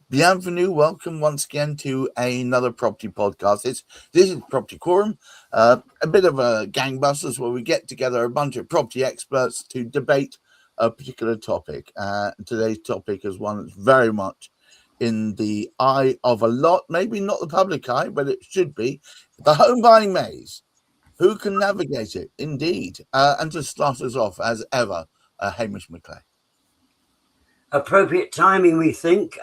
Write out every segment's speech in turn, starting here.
Bienvenue, welcome once again to another property podcast. This is Property Quorum, a bit of a gangbusters where we get together a bunch of property experts to debate a particular topic. Today's topic is one that's very much in the eye of a lot, maybe not the public eye, but it should be, the home buying maze. Who can navigate it? Indeed. And to start us off, as ever, Hamish McClay. Appropriate timing, we think,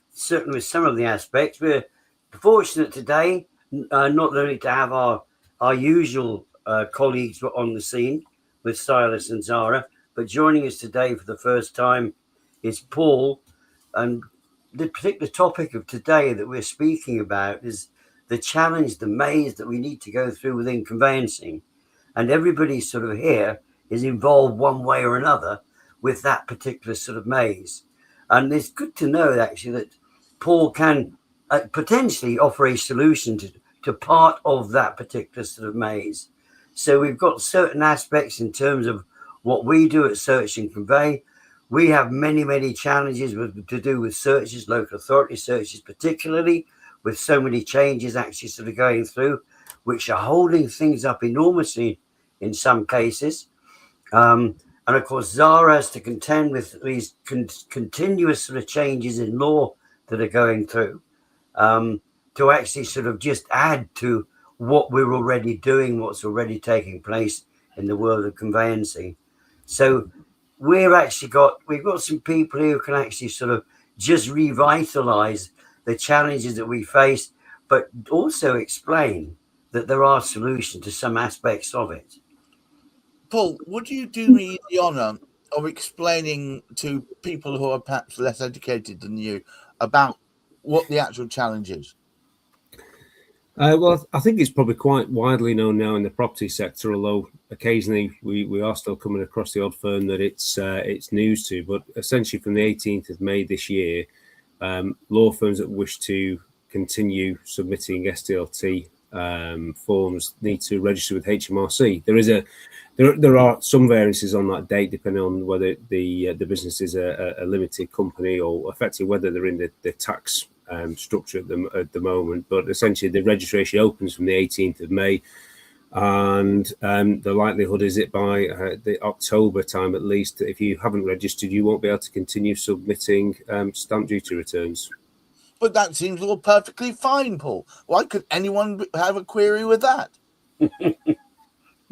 certainly with some of the aspects. We're fortunate today not only to have our usual colleagues on the scene with Silas and Zara, but joining us today for the first time is Paul. And the particular topic of today that we're speaking about is the challenge, the maze that we need to go through within conveyancing. And everybody sort of here is involved one way or another with that particular sort of maze. And it's good to know actually that Paul can potentially offer a solution to part of that particular sort of maze. So we've got certain aspects in terms of what we do at Search and Convey. We have many challenges to do with searches, local authority searches, particularly with so many changes actually sort of going through, which are holding things up enormously in some cases. And of course, Zara has to contend with these continuous sort of changes in law that are going through to actually sort of just add to what we're already doing, what's already taking place in the world of conveyancing. So we've got some people who can actually sort of just revitalize the challenges that we face, but also explain that there are solutions to some aspects of it. Paul, would you do me the honour of explaining to people who are perhaps less educated than you about what the actual challenge is? Well, I think it's probably quite widely known now in the property sector, although occasionally we are still coming across the odd firm that it's news to. But essentially from the 18th of May this year, law firms that wish to continue submitting SDLT forms need to register with HMRC. There are some variances on that date depending on whether the business is a limited company or effectively whether they're in the tax structure at the moment. But essentially the registration opens from the 18th of May, and the likelihood is that by the October time at least, that if you haven't registered, you won't be able to continue submitting stamp duty returns. But that seems all perfectly fine, Paul. Why could anyone have a query with that?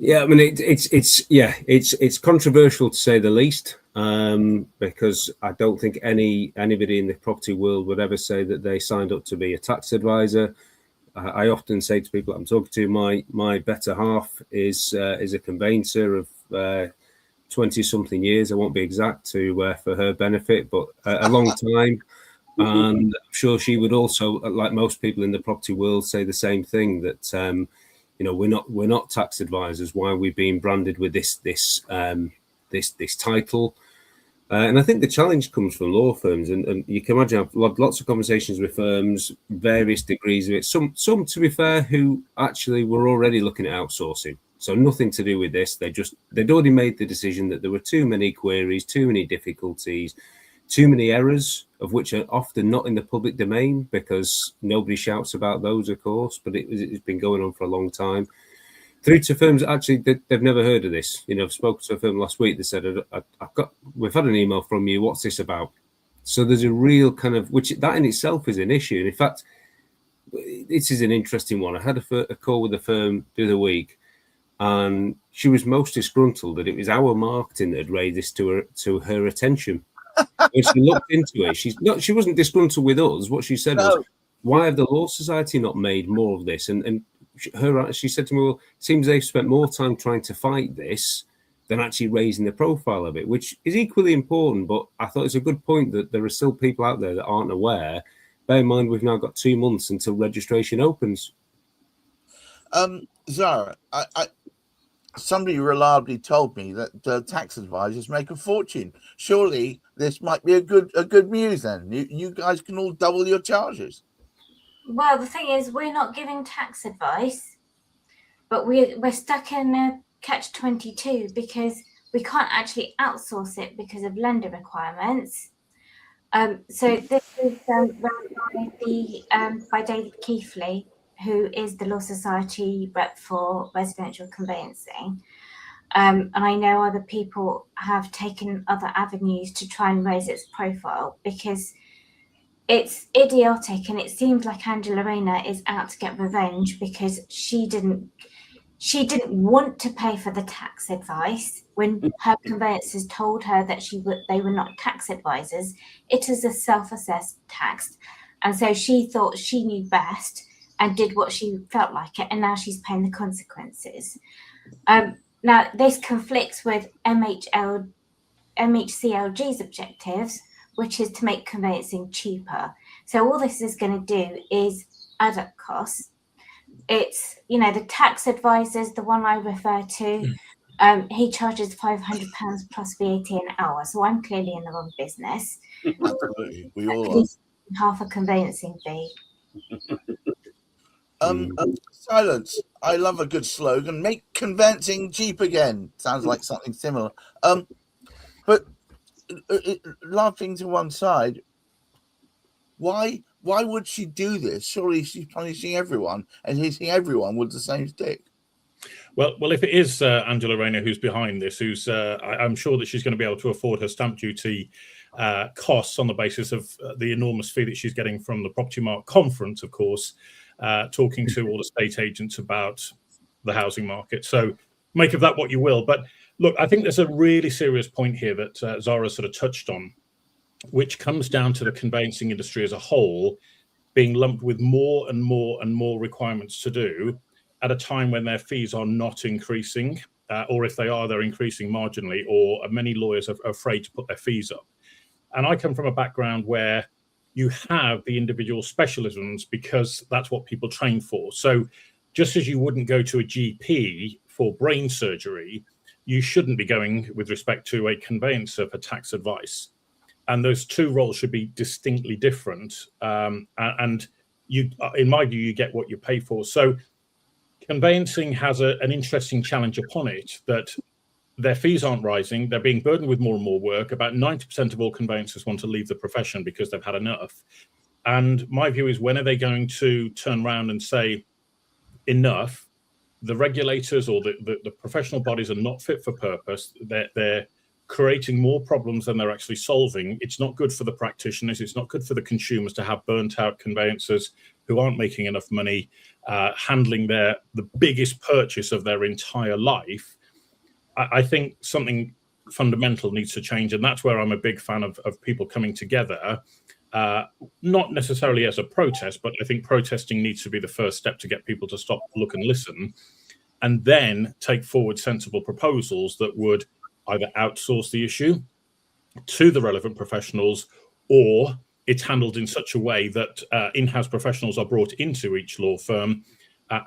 Yeah, I mean it's controversial to say the least, because I don't think anybody in the property world would ever say that they signed up to be a tax advisor. I often say to people I'm talking to, my better half is a conveyancer of 20-something years. I won't be exact for her benefit, but a long time. And I'm sure she would also, like most people in the property world, say the same thing, that we're not tax advisors. Why are we being branded with this title? And I think the challenge comes from law firms, and you can imagine I've had lots of conversations with firms, various degrees of it. Some to be fair, who actually were already looking at outsourcing, so nothing to do with this. They'd already made the decision that there were too many queries, too many difficulties, too many errors, of which are often not in the public domain because nobody shouts about those, of course, but it's been going on for a long time. Through to firms actually they've never heard of this. I've spoken to a firm last week that said, we've had an email from you, what's this about? So there's a real kind of, which that in itself is an issue. And in fact, this is an interesting one. I had a call with a firm the other week, and she was most disgruntled that it was our marketing that had raised this to her attention. When she looked into it, she wasn't disgruntled with us. What she said was, why have the Law Society not made more of this? And she said to me, well, it seems they've spent more time trying to fight this than actually raising the profile of it, which is equally important. But I thought it's a good point that there are still people out there that aren't aware. Bear in mind, we've now got 2 months until registration opens. Zara, somebody reliably told me that tax advisors make a fortune. Surely this might be a good muse then. You guys can all double your charges. Well, the thing is, we're not giving tax advice, but we're stuck in a catch-22 because we can't actually outsource it because of lender requirements. So this is run by David Keithley, who is the Law Society rep for residential conveyancing. And I know other people have taken other avenues to try and raise its profile because it's idiotic, and it seems like Angela Rayner is out to get revenge because she didn't want to pay for the tax advice when her conveyancers told her that they were not tax advisors. It is a self-assessed tax, and so she thought she knew best and did what she felt like it, and now she's paying the consequences. Now this conflicts with MHCLG's objectives, which is to make conveyancing cheaper. So all this is going to do is add up costs. It's, the tax advisors, the one I refer to, he charges £500 plus VAT an hour. So I'm clearly in the wrong business. Absolutely, we all are. Half a conveyancing fee. Silence. I love a good slogan. Make conveyancing cheap again. Sounds like something similar. But laughing to one side, why would she do this? Surely she's punishing everyone and hitting everyone with the same stick. Well, if it is Angela Rayner who's behind this, I'm sure that she's going to be able to afford her stamp duty costs on the basis of the enormous fee that she's getting from the Property Market Conference, of course, talking to all the estate agents about the housing market. So make of that what you will. But look, I think there's a really serious point here that Zara sort of touched on, which comes down to the conveyancing industry as a whole being lumped with more and more and more requirements to do at a time when their fees are not increasing, or if they are, they're increasing marginally, or many lawyers are afraid to put their fees up. And I come from a background where you have the individual specialisms because that's what people train for. So just as you wouldn't go to a GP for brain surgery, you shouldn't be going with respect to a conveyancer for tax advice. And those two roles should be distinctly different. And you, in my view, you get what you pay for. So conveyancing has an interesting challenge upon it that their fees aren't rising. They're being burdened with more and more work. About 90% of all conveyancers want to leave the profession because they've had enough. And my view is, when are they going to turn around and say, enough? The regulators or the professional bodies are not fit for purpose. They're creating more problems than they're actually solving. It's not good for the practitioners. It's not good for the consumers to have burnt out conveyancers who aren't making enough money, handling the biggest purchase of their entire life. I think something fundamental needs to change. And that's where I'm a big fan of people coming together, not necessarily as a protest, but I think protesting needs to be the first step to get people to stop, look and listen, and then take forward sensible proposals that would either outsource the issue to the relevant professionals, or it's handled in such a way that in-house professionals are brought into each law firm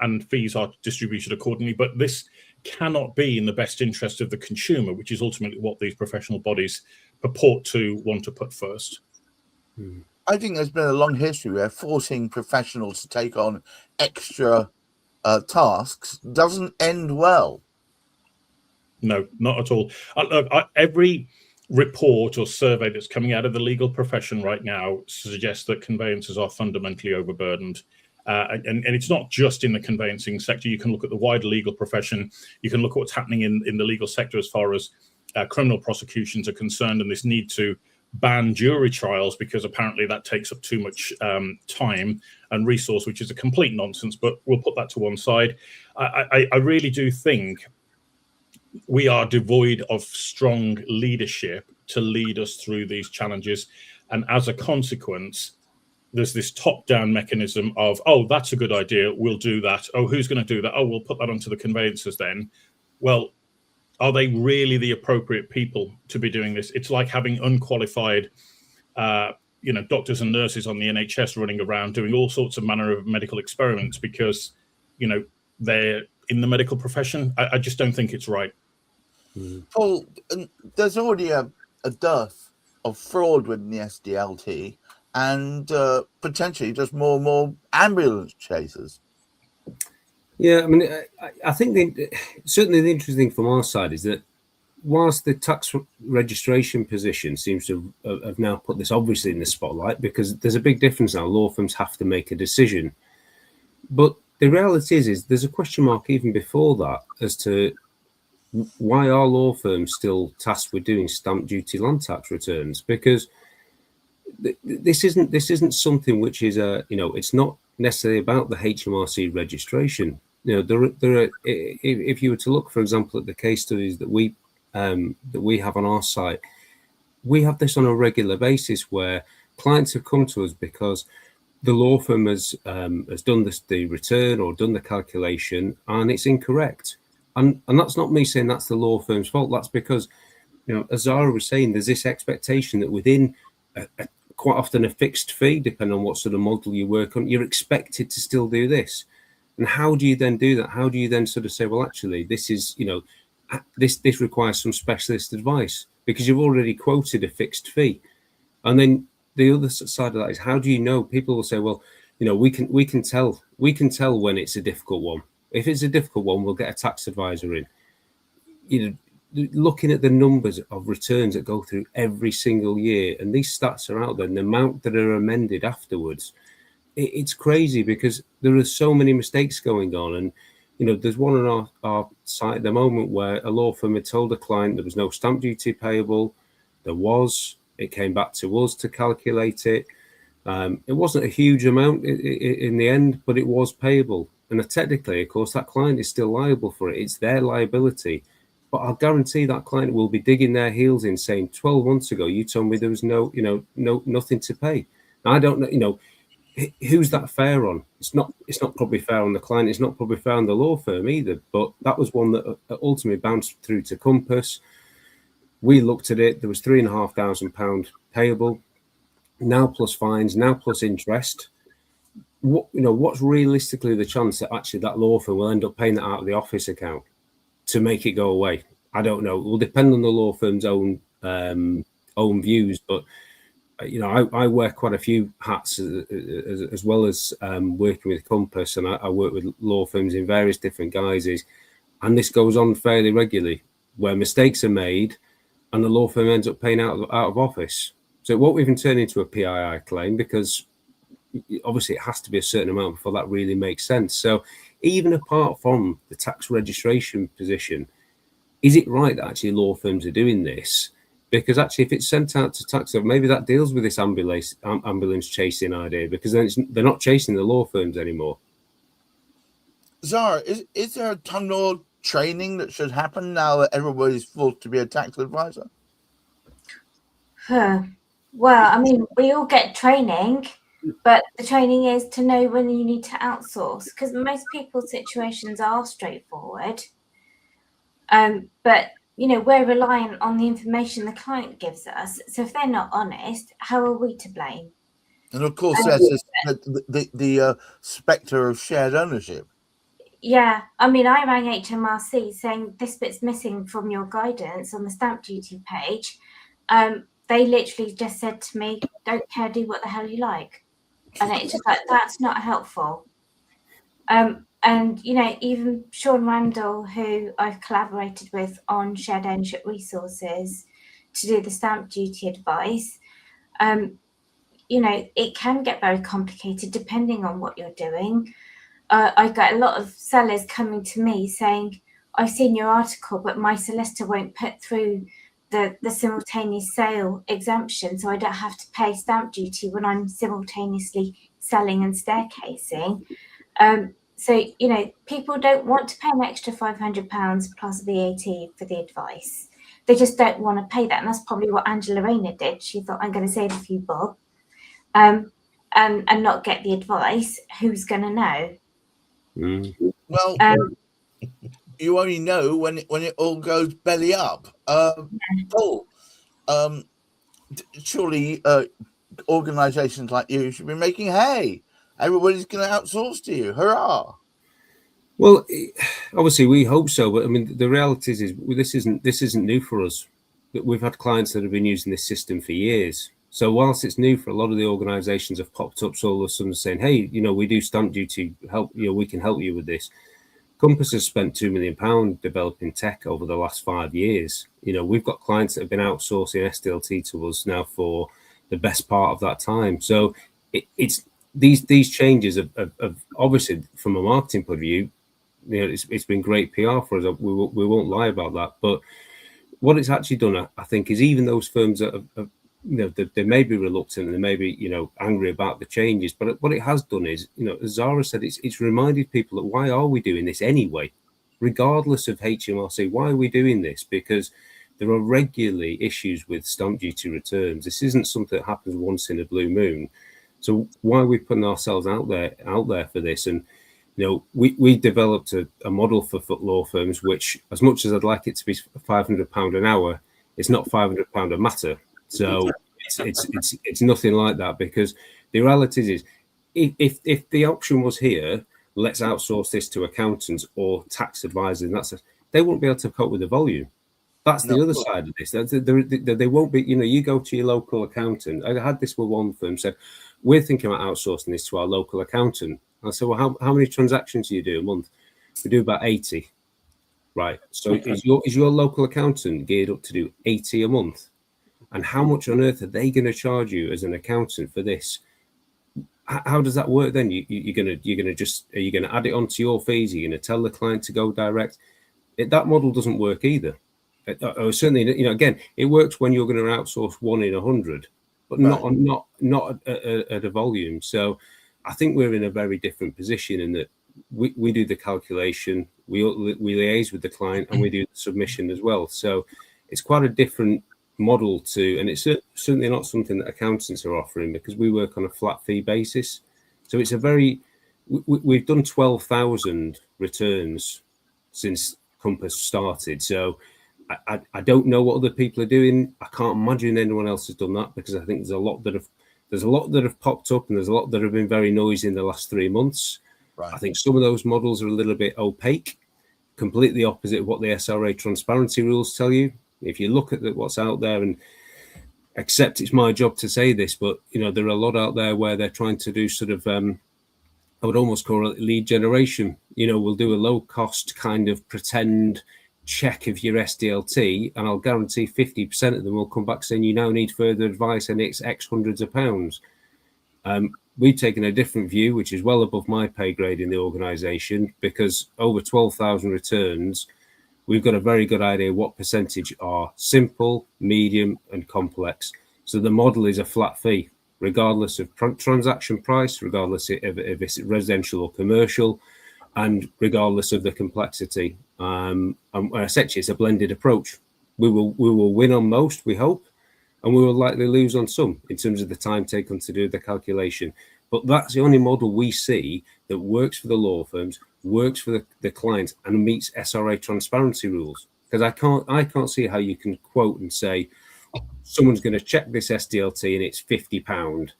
and fees are distributed accordingly. But this cannot be in the best interest of the consumer, which is ultimately what these professional bodies purport to want to put first. I think there's been a long history where forcing professionals to take on extra tasks doesn't end well. No, not at all. Every report or survey that's coming out of the legal profession right now suggests that conveyancers are fundamentally overburdened. And it's not just in the conveyancing sector. You can look at the wider legal profession. You can look at what's happening in the legal sector as far as criminal prosecutions are concerned, and this need to ban jury trials because apparently that takes up too much time and resource, which is a complete nonsense, but we'll put that to one side. I really do think we are devoid of strong leadership to lead us through these challenges. And as a consequence, there's this top-down mechanism of, oh, that's a good idea, we'll do that. Oh, who's going to do that? Oh, we'll put that onto the conveyancers then. Well, are they really the appropriate people to be doing this? It's like having unqualified, doctors and nurses on the NHS running around doing all sorts of manner of medical experiments because, they're in the medical profession. I just don't think it's right. Paul, there's already a dearth of fraud within the SDLT and potentially just more and more ambulance chasers. Yeah, I mean, I think certainly the interesting thing from our side is that whilst the tax registration position seems to have now put this obviously in the spotlight, because there's a big difference now. Law firms have to make a decision. But the reality is there's a question mark even before that as to why are law firms still tasked with doing stamp duty land tax returns? Because this isn't something which is it's not necessarily about the HMRC registration. There are if you were to look, for example, at the case studies that we have on our site, we have this on a regular basis where clients have come to us because the law firm has done the return or done the calculation and it's incorrect. And that's not me saying that's the law firm's fault. That's because, as Zara was saying, there's this expectation that within quite often a fixed fee, depending on what sort of model you work on, you're expected to still do this. And how do you then do that? How do you then sort of say, well, actually, this is, this requires some specialist advice because you've already quoted a fixed fee. And then the other side of that is, how do you know? People will say, well, we can tell when it's a difficult one. If it's a difficult one, we'll get a tax advisor in. Looking at the numbers of returns that go through every single year, and these stats are out there, and the amount that are amended afterwards, it's crazy because there are so many mistakes going on. And there's one on our site at the moment where a law firm had told a client there was no stamp duty payable. There was. It came back to us to calculate it. It wasn't a huge amount in the end, but it was payable. And technically, of course, that client is still liable for it. It's their liability. But I'll guarantee that client will be digging their heels in saying, 12 months ago, you told me there was nothing to pay. I don't know, who's that fair on? It's not probably fair on the client. It's not probably fair on the law firm either. But that was one that ultimately bounced through to Compass. We looked at it. There was £3,500 payable, now plus fines, now plus interest. What's realistically the chance that actually that law firm will end up paying that out of the office account to make it go away? I don't know. It will depend on the law firm's own views. But I wear quite a few hats as well as working with Compass, and I work with law firms in various different guises, and this goes on fairly regularly where mistakes are made and the law firm ends up paying out of office. So it won't even turn into a PII claim because obviously it has to be a certain amount before that really makes sense. So even apart from the tax registration position, is it right that actually law firms are doing this? Because actually, if it's sent out to tax, maybe that deals with this ambulance chasing idea, because then they're not chasing the law firms anymore. Zara, is there a ton more training that should happen now that everybody's forced to be a tax advisor? Well, I mean, we all get training, but the training is to know when you need to outsource, because most people's situations are straightforward. But we're reliant on the information the client gives us. So if they're not honest, how are we to blame? And of course, there's the spectre of shared ownership. Yeah, I mean, I rang HMRC saying this bit's missing from your guidance on the stamp duty page. They literally just said to me, "Don't care, do what the hell you like," and it's just like that's not helpful. And even Sean Randall, who I've collaborated with on shared ownership resources to do the stamp duty advice, it can get very complicated depending on what you're doing. I get a lot of sellers coming to me saying, "I've seen your article, but my solicitor won't put through the simultaneous sale exemption, so I don't have to pay stamp duty when I'm simultaneously selling and staircasing." So, people don't want to pay an extra £500 plus VAT for the advice. They just don't want to pay that. And that's probably what Angela Rayner did. She thought, I'm going to save a few bob and not get the advice. Who's going to know? Mm. Well, you only know when it all goes belly up. Paul, surely organisations like you should be making hay. Everybody's going to outsource to you. Hurrah! Well, obviously we hope so, but I mean the reality is this isn't new for us. We've had clients that have been using this system for years. So whilst it's new for a lot of the organisations have popped up, so all of a sudden saying, hey, we do stamp duty help. We can help you with this. Compass has spent £2 million developing tech over the last 5 years. We've got clients that have been outsourcing SDLT to us now for the best part of that time. So it's these changes of obviously from a marketing point of view, it's been great PR for us. We won't lie about that. But what it's actually done, I think, is even those firms that have they may be reluctant and they may be, angry about the changes. But what it has done is, as Zara said, it's reminded people that why are we doing this anyway? Regardless of HMRC, why are we doing this? Because there are regularly issues with stamp duty returns. This isn't something that happens once in a blue moon. So why are we putting ourselves out there for this? And we developed a model for law firms, which, as much as I'd like it to be £500 an hour, it's not £500 a matter. So it's nothing like that, because the reality is if the option was here, let's outsource this to accountants or tax advisors, and they won't be able to cope with the volume. That's the other side of this. They won't be. You go to your local accountant. I had this with one firm said, we're thinking about outsourcing this to our local accountant. I said, well, how many transactions do you do a month? We do about 80. Right. So is your local accountant geared up to do 80 a month? And how much on earth are they going to charge you as an accountant for this? How does that work then? Are you going to add it onto your fees? Are you going to tell the client to go direct? That model doesn't work either. Certainly, again, it works when you're going to outsource 1 in 100, but not at a volume. So I think we're in a very different position in that we do the calculation, we liaise with the client, and we do the submission as well. So it's quite a different model and it's certainly not something that accountants are offering, because we work on a flat fee basis. So it's we've done 12,000 returns since Compass started. So I don't know what other people are doing. I can't imagine anyone else has done that, because I think there's a lot that have popped up, and there's a lot that have been very noisy in the last 3 months. Right. I think some of those models are a little bit opaque, completely opposite of what the SRA transparency rules tell you. If you look at what's out there, and accept it's my job to say this, but there are a lot out there where they're trying to do sort of I would almost call it lead generation. We'll do a low cost kind of pretend check of your SDLT, and I'll guarantee 50% of them will come back saying you now need further advice, and it's X hundreds of pounds. We've taken a different view, which is well above my pay grade in the organisation, because over 12,000 returns, we've got a very good idea what percentage are simple, medium, and complex. So the model is a flat fee, regardless of transaction price, regardless if it's residential or commercial, and regardless of the complexity. And essentially, it's a blended approach. We will win on most, we hope, and we will likely lose on some in terms of the time taken to do the calculation. But that's the only model we see that works for the law firms, works for the clients, and meets SRA transparency rules. Because I can't see how you can quote and say someone's going to check this SDLT and it's £50,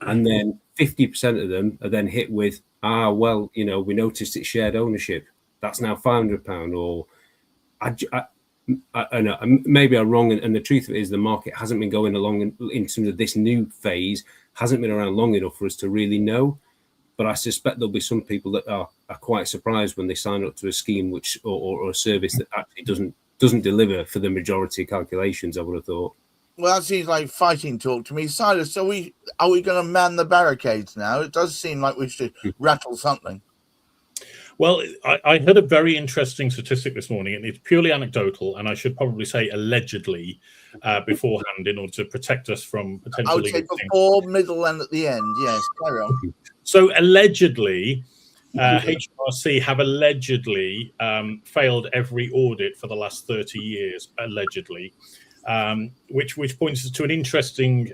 and then 50% of them are then hit with we noticed it's shared ownership. That's now £500, or I know maybe I'm wrong, and the truth of it is the market hasn't been going along in terms of this new phase, hasn't been around long enough for us to really know. But I suspect there'll be some people that are quite surprised when they sign up to a scheme or a service that actually doesn't deliver for the majority of calculations, I would have thought. Well, that seems like fighting talk to me. Silas, are we going to man the barricades now? It does seem like we should rattle something. Well, I heard a very interesting statistic this morning, and it's purely anecdotal, and I should probably say allegedly beforehand in order to protect us from potential. I would say before, middle, and at the end. Yes, carry on. So allegedly, HMRC have allegedly failed every audit for the last 30 years, allegedly, which points us to an interesting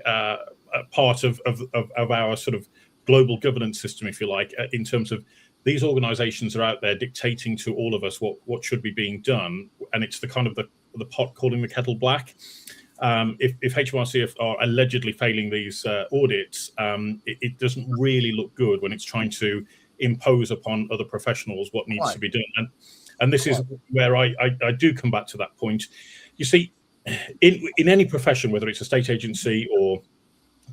part of our sort of global governance system, if you like, in terms of these organizations are out there dictating to all of us what should be being done, and it's the kind of the pot calling the kettle black. If HMRC are allegedly failing these audits, it doesn't really look good when it's trying to impose upon other professionals what needs to be done. And this is where I do come back to that point. You see, in any profession, whether it's a state agency or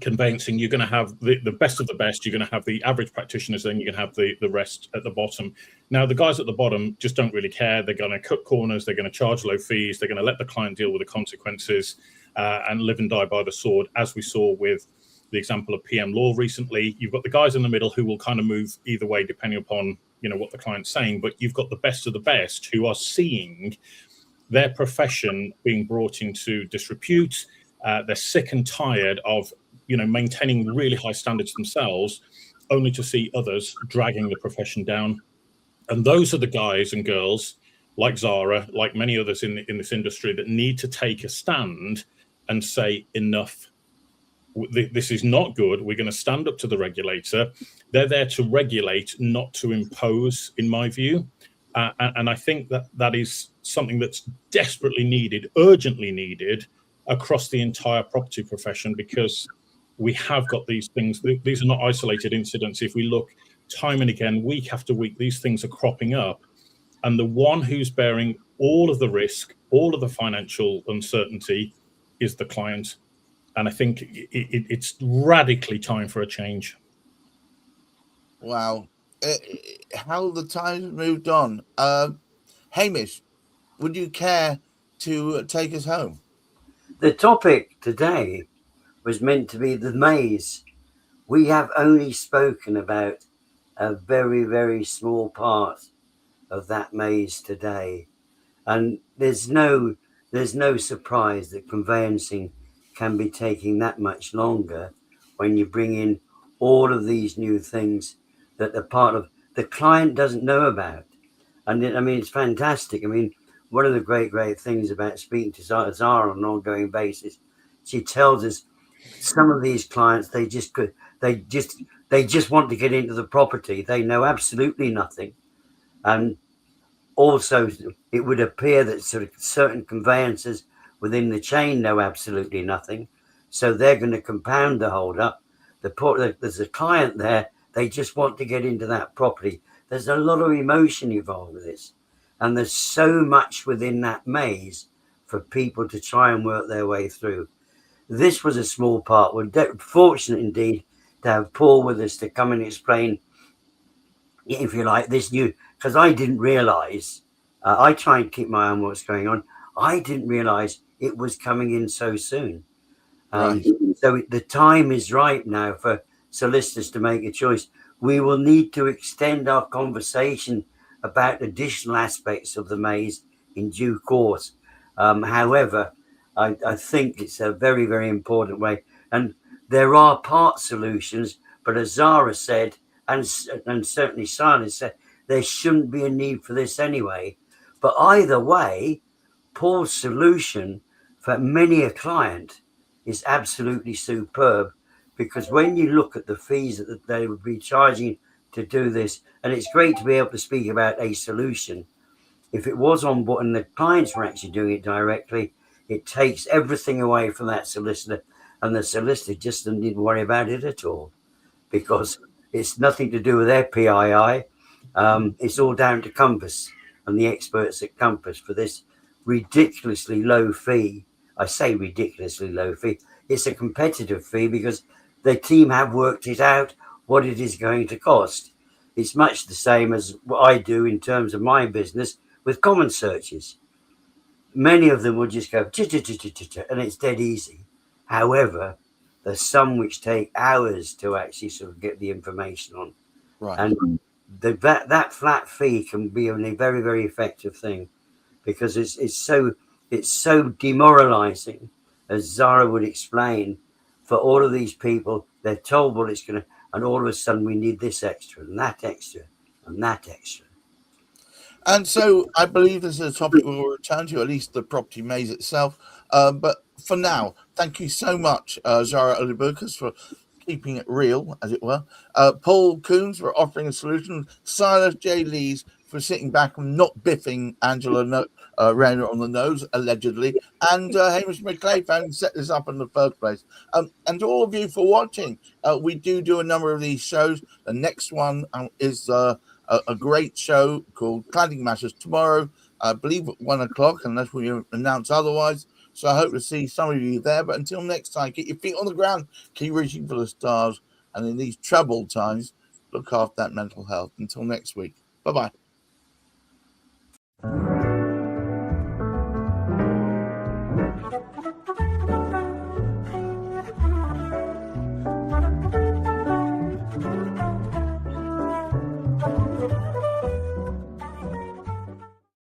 conveyancing, you're going to have the best of the best. You're going to have the average practitioners, then you're going to have the rest at the bottom. Now, the guys at the bottom just don't really care. They're going to cut corners. They're going to charge low fees. They're going to let the client deal with the consequences and live and die by the sword, as we saw with the example of PM Law recently. You've got the guys in the middle who will kind of move either way, depending upon what the client's saying. But you've got the best of the best who are seeing their profession being brought into disrepute. They're sick and tired of maintaining really high standards themselves, only to see others dragging the profession down. And those are the guys and girls like Zara, like many others in this industry, that need to take a stand and say, enough. This is not good. We're going to stand up to the regulator. They're there to regulate, not to impose, in my view. And I think that is something that's desperately needed, urgently needed across the entire property profession, because we have got these things. These are not isolated incidents. If we look time and again, week after week, these things are cropping up. And the one who's bearing all of the risk, all of the financial uncertainty, is the client. And I think it's radically time for a change. Wow. How the times moved on. Hamish, would you care to take us home? The topic today was meant to be the maze. We have only spoken about a very, very small part of that maze today. And there's no surprise that conveyancing can be taking that much longer when you bring in all of these new things that the part of the client doesn't know about. And it's fantastic. One of the great things about speaking to Zara on an ongoing basis, she tells us some of these clients, they just want to get into the property. They know absolutely nothing. And also, it would appear that sort of certain conveyancers within the chain know absolutely nothing. So they're going to compound the hold up. There's a client there. They just want to get into that property. There's a lot of emotion involved with this. And there's so much within that maze for people to try and work their way through. This was a small part. We're fortunate indeed to have Paul with us to come and explain, if you like, this new, because I didn't realize, I try and keep my eye on what's going on. I didn't realize it was coming in so soon. Right. So the time is right now for solicitors to make a choice. We will need to extend our conversation about additional aspects of the maze in due course. However, I think it's a very, very important way. And there are part solutions, but as Zara said, and certainly Silas said, there shouldn't be a need for this anyway. But either way, Paul's solution for many a client is absolutely superb, because when you look at the fees that they would be charging to do this, and it's great to be able to speak about a solution. If it was on board and the clients were actually doing it directly, it takes everything away from that solicitor, and the solicitor just doesn't need to worry about it at all, because it's nothing to do with their PII. It's all down to Compass and the experts at Compass for this ridiculously low fee. I say ridiculously low fee. It's a competitive fee because the team have worked it out what it is going to cost. It's much the same as what I do in terms of my business with common searches. Many of them will just go and it's dead easy. However, there's some which take hours to actually sort of get the information on. Right. And that flat fee can be a very, very effective thing, because it's so demoralizing, as Zara would explain, for all of these people. They're told what it's going to, and all of a sudden we need this extra and that extra and that extra. And so I believe this is a topic we will return to, at least the property maze itself. But for now, thank you so much, Zara Olibukas, for keeping it real, as it were. Paul Coombs for offering a solution. Silas J. Lees for sitting back and not biffing Angela Rayner on the nose, allegedly, and Hamish McClay for having set this up in the first place. And to all of you for watching. We do a number of these shows. The next one is a great show called Cladding Matters tomorrow, I believe at 1 o'clock, unless we announce otherwise. So I hope to see some of you there. But until next time, get your feet on the ground, keep reaching for the stars, and in these troubled times, look after that mental health. Until next week. Bye-bye.